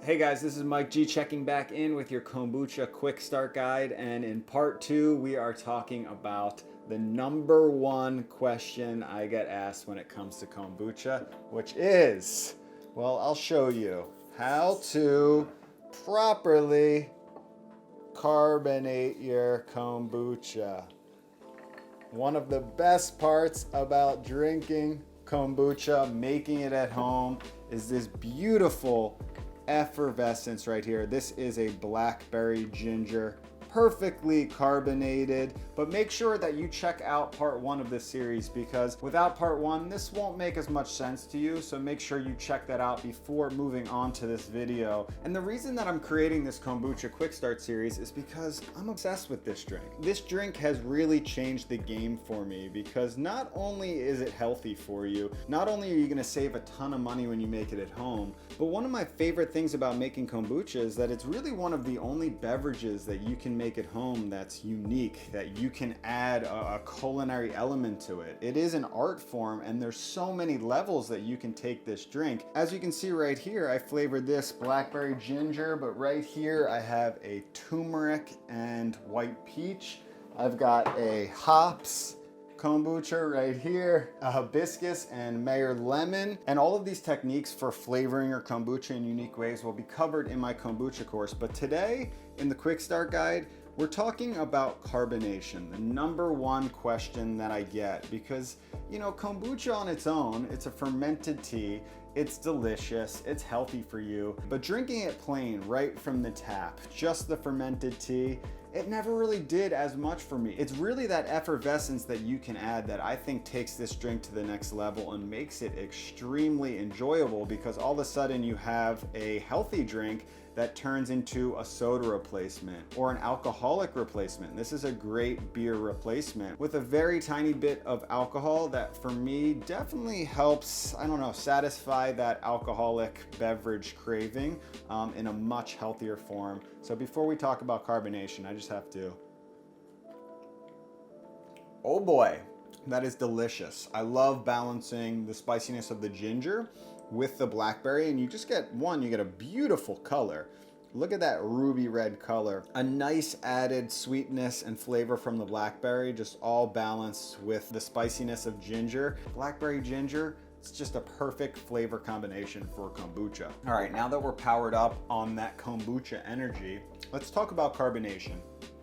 Hey guys, this is Mike G checking back in with your kombucha quick start guide, and in part 2 we are talking about the number one question I get asked when it comes to kombucha, which is, well, I'll show you how to properly carbonate your kombucha. One of the best parts about drinking kombucha, making it at home, is this beautiful effervescence right here. This is a blackberry ginger, perfectly carbonated, but make sure that you check out part 1 of this series, because without part 1 this won't make as much sense to you, so make sure you check that out before moving on to this video. And the reason that I'm creating this kombucha quick start series is because I'm obsessed with this drink. This drink has really changed the game for me, because not only is it healthy for you, not only are you going to save a ton of money when you make it at home, but one of my favorite things about making kombucha is that it's really one of the only beverages that you can make at home that's unique, that you can add a culinary element to it. It is an art form, and there's so many levels that you can take this drink. As you can see right here, I flavored this blackberry ginger, but right here I have a turmeric and white peach. I've got a hops kombucha right here, a hibiscus and Mayer lemon. And all of these techniques for flavoring your kombucha in unique ways will be covered in my kombucha course. But today, in the quick start guide, we're talking about carbonation, the number one question that I get, because, you know, kombucha on its own, it's a fermented tea. It's delicious, it's healthy for you, but drinking it plain right from the tap, just the fermented tea, it never really did as much for me. It's really that effervescence that you can add that I think takes this drink to the next level and makes it extremely enjoyable, because all of a sudden you have a healthy drink that turns into a soda replacement or an alcoholic replacement. This is a great beer replacement with a very tiny bit of alcohol that for me definitely helps, I don't know, satisfy that alcoholic beverage craving in a much healthier form. So before we talk about carbonation, I just have to, oh boy, that is delicious. I love balancing the spiciness of the ginger with the blackberry, and you just get you get a beautiful color. Look at that ruby red color. A nice added sweetness and flavor from the blackberry, just all balanced with the spiciness of ginger. Blackberry ginger, it's just a perfect flavor combination for kombucha. All right, now that we're powered up on that kombucha energy, let's talk about carbonation.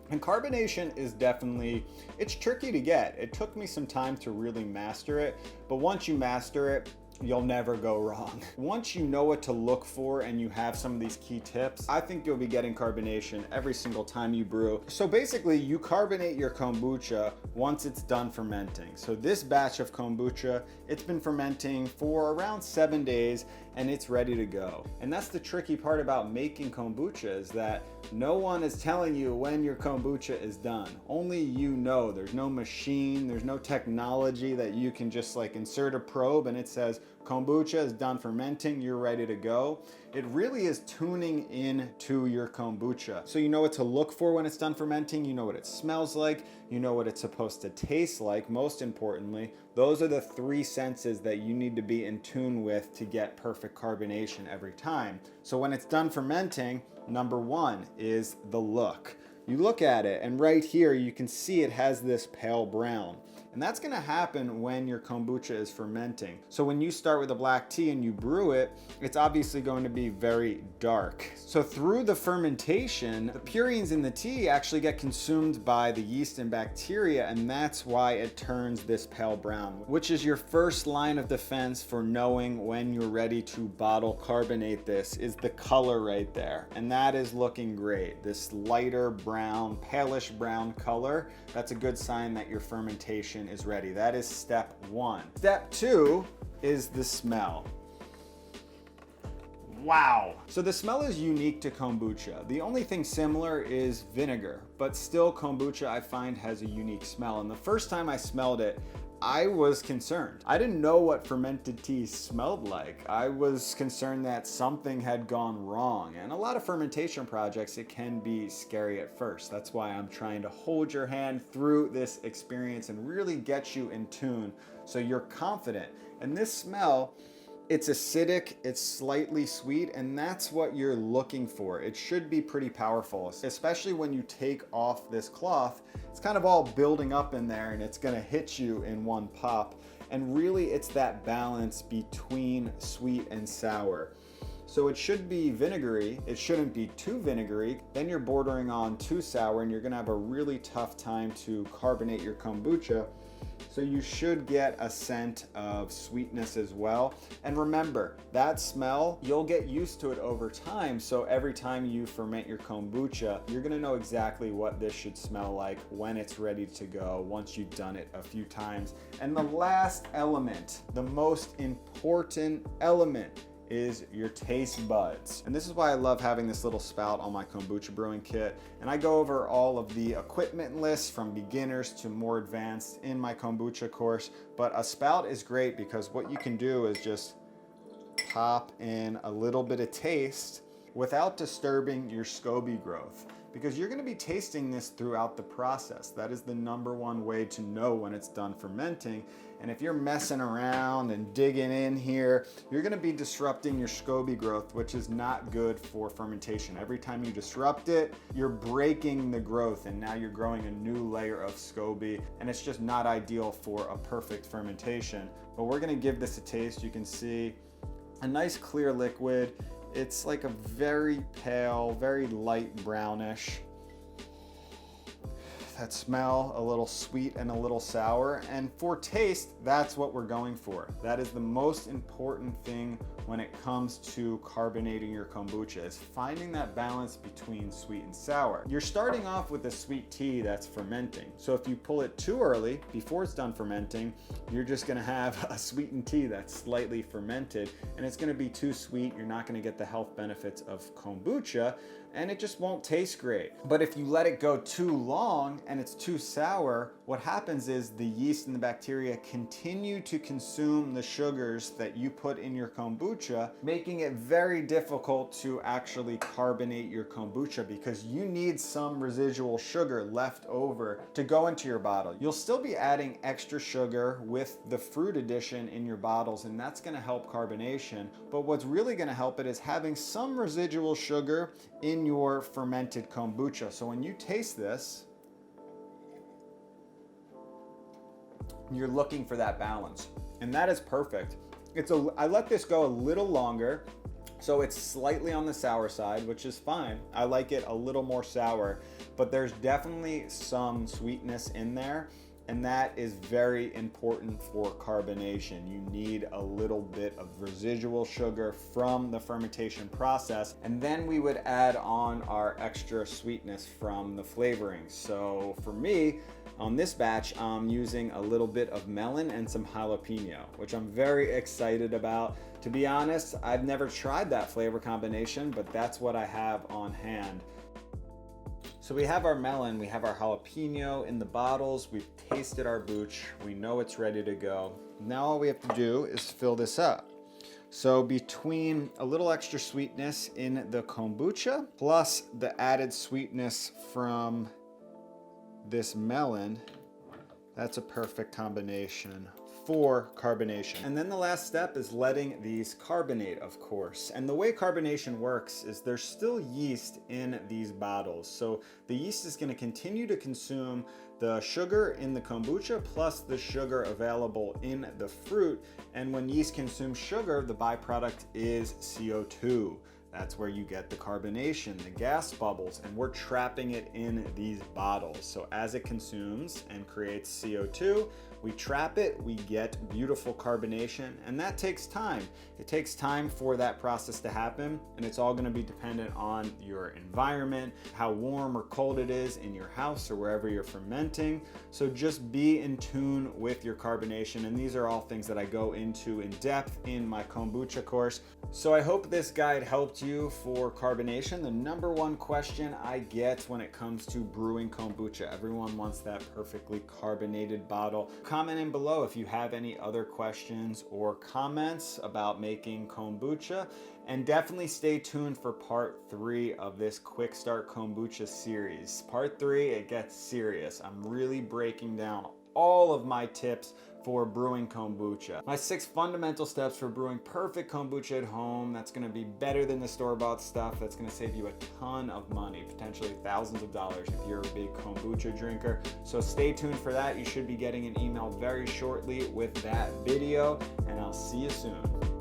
And carbonation is definitely, it's tricky to get. It took me some time to really master it, but once you master it, you'll never go wrong. Once you know what to look for and you have some of these key tips, I think you'll be getting carbonation every single time you brew. So basically, you carbonate your kombucha once it's done fermenting. So this batch of kombucha, it's been fermenting for around 7 days and it's ready to go. And that's the tricky part about making kombucha, is that no one is telling you when your kombucha is done. Only you know. There's no machine, there's no technology that you can just like insert a probe and it says kombucha is done fermenting, you're ready to go. It really is tuning in to your kombucha. So you know what to look for when it's done fermenting, you know what it smells like, you know what it's supposed to taste like, most importantly. Those are the 3 senses that you need to be in tune with to get perfect carbonation every time. So when it's done fermenting, number 1 is the look. You look at it and right here you can see it has this pale brown. And that's gonna happen when your kombucha is fermenting. So when you start with a black tea and you brew it, it's obviously going to be very dark. So through the fermentation, the purines in the tea actually get consumed by the yeast and bacteria, and that's why it turns this pale brown, which is your first line of defense for knowing when you're ready to bottle carbonate this, is the color right there. And that is looking great. This lighter brown, palish brown color, that's a good sign that your fermentation is ready. That is step 1. Step 2 is the smell. Wow. So the smell is unique to kombucha. The only thing similar is vinegar, but still kombucha I find has a unique smell. And the first time I smelled it, I was concerned. I didn't know what fermented tea smelled like. I was concerned that something had gone wrong. And a lot of fermentation projects, it can be scary at first. That's why I'm trying to hold your hand through this experience and really get you in tune so you're confident. And this smell, It's acidic, it's slightly sweet, and that's what you're looking for. It should be pretty powerful, especially when you take off this cloth. It's kind of all building up in there and it's gonna hit you in one pop. And really it's that balance between sweet and sour. So it should be vinegary, it shouldn't be too vinegary. Then you're bordering on too sour and you're gonna have a really tough time to carbonate your kombucha. So you should get a scent of sweetness as well. And remember, that smell, you'll get used to it over time. So every time you ferment your kombucha, you're gonna know exactly what this should smell like when it's ready to go, once you've done it a few times. And the last element, the most important element, is your taste buds. And this is why I love having this little spout on my kombucha brewing kit. And I go over all of the equipment lists from beginners to more advanced in my kombucha course. But a spout is great because what you can do is just pop in a little bit of taste without disturbing your SCOBY growth, because you're going to be tasting this throughout the process. That is the #1 way to know when it's done fermenting. And if you're messing around and digging in here, you're going to be disrupting your SCOBY growth, which is not good for fermentation. Every time you disrupt it, you're breaking the growth, and now you're growing a new layer of SCOBY, and it's just not ideal for a perfect fermentation. But we're going to give this a taste. You can see a nice clear liquid. It's like a very pale, very light brownish. That smell, a little sweet and a little sour. And for taste, that's what we're going for. That is the most important thing when it comes to carbonating your kombucha, is finding that balance between sweet and sour. You're starting off with a sweet tea that's fermenting. So if you pull it too early, before it's done fermenting, you're just gonna have a sweetened tea that's slightly fermented, and it's gonna be too sweet. You're not gonna get the health benefits of kombucha, and it just won't taste great. But if you let it go too long and it's too sour, what happens is the yeast and the bacteria continue to consume the sugars that you put in your kombucha, making it very difficult to actually carbonate your kombucha, because you need some residual sugar left over to go into your bottle. You'll still be adding extra sugar with the fruit addition in your bottles, and that's gonna help carbonation. But what's really gonna help it is having some residual sugar in your fermented kombucha. So when you taste this, you're looking for that balance, and that is perfect. I let this go a little longer, so it's slightly on the sour side, which is fine. I like it a little more sour, but there's definitely some sweetness in there, and that is very important for carbonation. You need a little bit of residual sugar from the fermentation process, and then we would add on our extra sweetness from the flavoring. So for me, on this batch, I'm using a little bit of melon and some jalapeno, which I'm very excited about. To be honest, I've never tried that flavor combination, but that's what I have on hand. So we have our melon, we have our jalapeno in the bottles, we've tasted our booch, we know it's ready to go. Now all we have to do is fill this up. So between a little extra sweetness in the kombucha, plus the added sweetness from this melon, that's a perfect combination for carbonation. And then the last step is letting these carbonate, of course. And the way carbonation works is there's still yeast in these bottles. So the yeast is gonna continue to consume the sugar in the kombucha plus the sugar available in the fruit. And when yeast consumes sugar, the byproduct is CO2. That's where you get the carbonation, the gas bubbles, and we're trapping it in these bottles. So as it consumes and creates CO2, we trap it, we get beautiful carbonation, and that takes time. It takes time for that process to happen, and it's all gonna be dependent on your environment, how warm or cold it is in your house or wherever you're fermenting. So just be in tune with your carbonation, and these are all things that I go into in depth in my kombucha course. So I hope this guide helped you for carbonation. The #1 question I get when it comes to brewing kombucha, everyone wants that perfectly carbonated bottle. Comment in below if you have any other questions or comments about making kombucha, and definitely stay tuned for part 3 of this quick start kombucha series. Part 3, it gets serious. I'm really breaking down all of my tips for brewing kombucha. My 6 fundamental steps for brewing perfect kombucha at home. That's gonna be better than the store-bought stuff. That's gonna save you a ton of money, potentially thousands of dollars if you're a big kombucha drinker. So stay tuned for that. You should be getting an email very shortly with that video, and I'll see you soon.